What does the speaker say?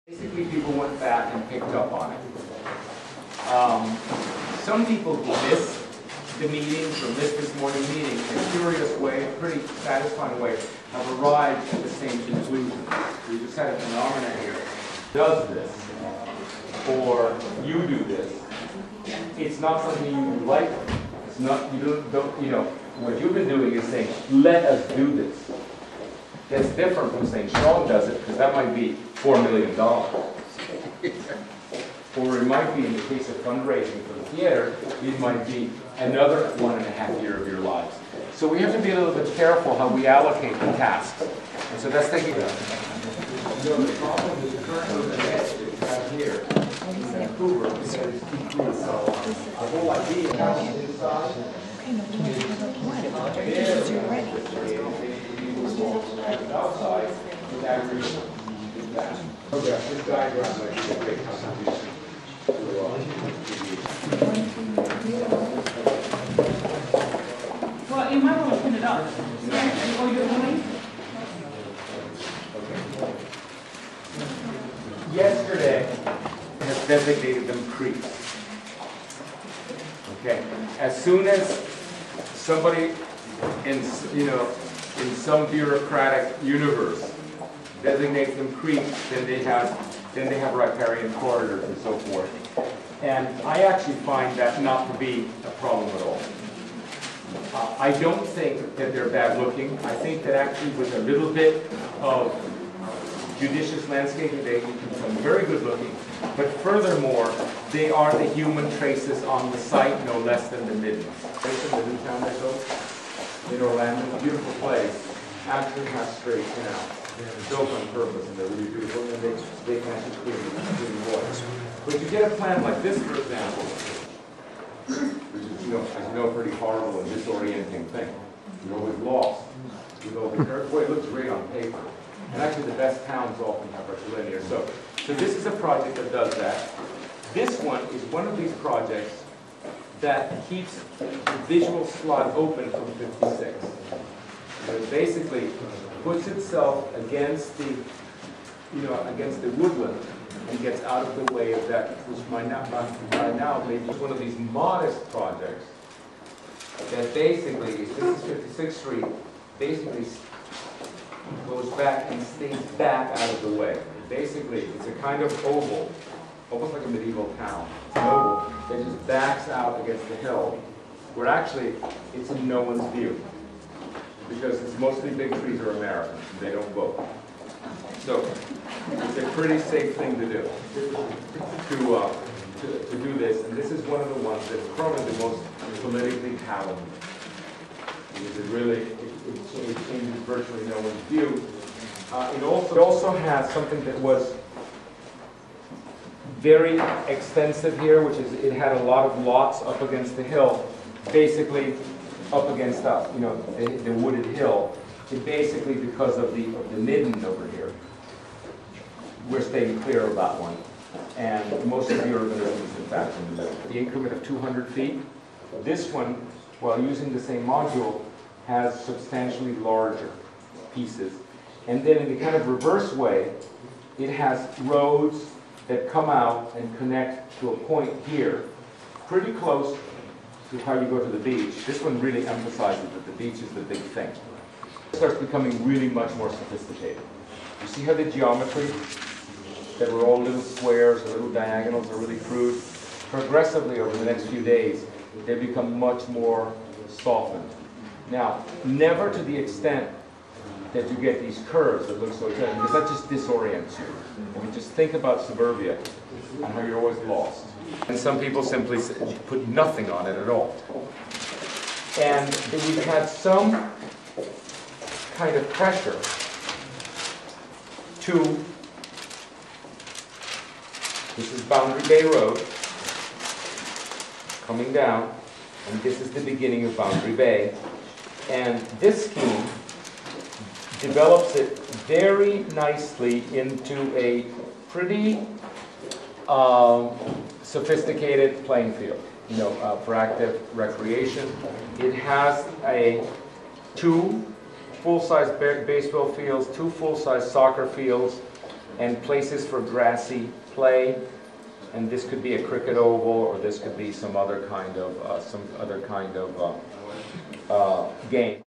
Basically, people went back and picked up on it. Some people who missed the meetings or missed this morning meeting in a curious way, a pretty satisfying way, have arrived at the same conclusion. We just had a phenomena here. Does this, or you do this. It's not something you do lightly. It's not, what you've been doing is saying, let us do this. That's different from saying Sean does it, because that might be $4 million. Or it might be, in the case of fundraising for the theater, it might be another 1.5 years of your lives. So we have to be a little bit careful how we allocate the tasks. And so that's taking the problem is the current overhead that you have here in Vancouver is SCPT. So the whole idea is inside. Outside, that reason. This diagram might be a great contribution Well, you might want to print it out. Oh, you're doing? Yesterday has designated them creeks. Okay. As soon as somebody in some bureaucratic universe designates them creeks, then they have riparian corridors and so forth. And I actually find that not to be a problem at all. I don't think that they're bad looking. I think that actually with a little bit of judicious landscaping, they can become very good looking. But furthermore, they are the human traces on the site, no less than the Midlands. The new town they built in Orlando, a beautiful place, actually has straight canals. They're built on purpose, and they're really beautiful, and they can actually clean water. But you get a plan like this, for example, which is, as you know, a pretty horrible and disorienting thing. You're always lost. Boy, it looks great on paper. And actually, the best towns often have rectilinear. So this is a project that does that. This one is one of these projects that keeps the visual slot open from 56. So it basically puts itself against the, against the woodland and gets out of the way of that, which by now maybe one of these modest projects that basically, this is 56th Street, basically goes back and stays back out of the way. Basically, it's a kind of oval, almost like a medieval town. It's an oval that just backs out against the hill, where actually it's in no one's view. Because it's mostly big trees are American, and they don't vote. So it's a pretty safe thing to do, to do this. And this is one of the ones that's probably the most politically palatable. Because it really, it changes virtually no one's view. It also has something that was very extensive here, which is it had a lot of lots up against the hill, basically up against the wooded hill. It basically, because of the midden over here, we're staying clear of that one. And most of the urbanism is in fact in the middle. The increment of 200 feet. This one, while using the same module, has substantially larger pieces. And then in the kind of reverse way, it has roads that come out and connect to a point here, pretty close to how you go to the beach. This one really emphasizes that the beach is the big thing. It starts becoming really much more sophisticated. You see how the geometry, that were all little squares or little diagonals, are really crude? Progressively over the next few days, they become much more softened. Now, never to the extent that you get these curves that look so good, because that just disorients you. I mean, just think about suburbia and how you're always lost. And some people simply put nothing on it at all. And we've had some kind of pressure to, this is Boundary Bay Road, coming down, and this is the beginning of Boundary Bay. And this scheme develops it very nicely into a pretty sophisticated playing field, for active recreation. It has two full-size baseball fields, 2 full-size soccer fields, and places for grassy play. And this could be a cricket oval, or this could be some other kind of game.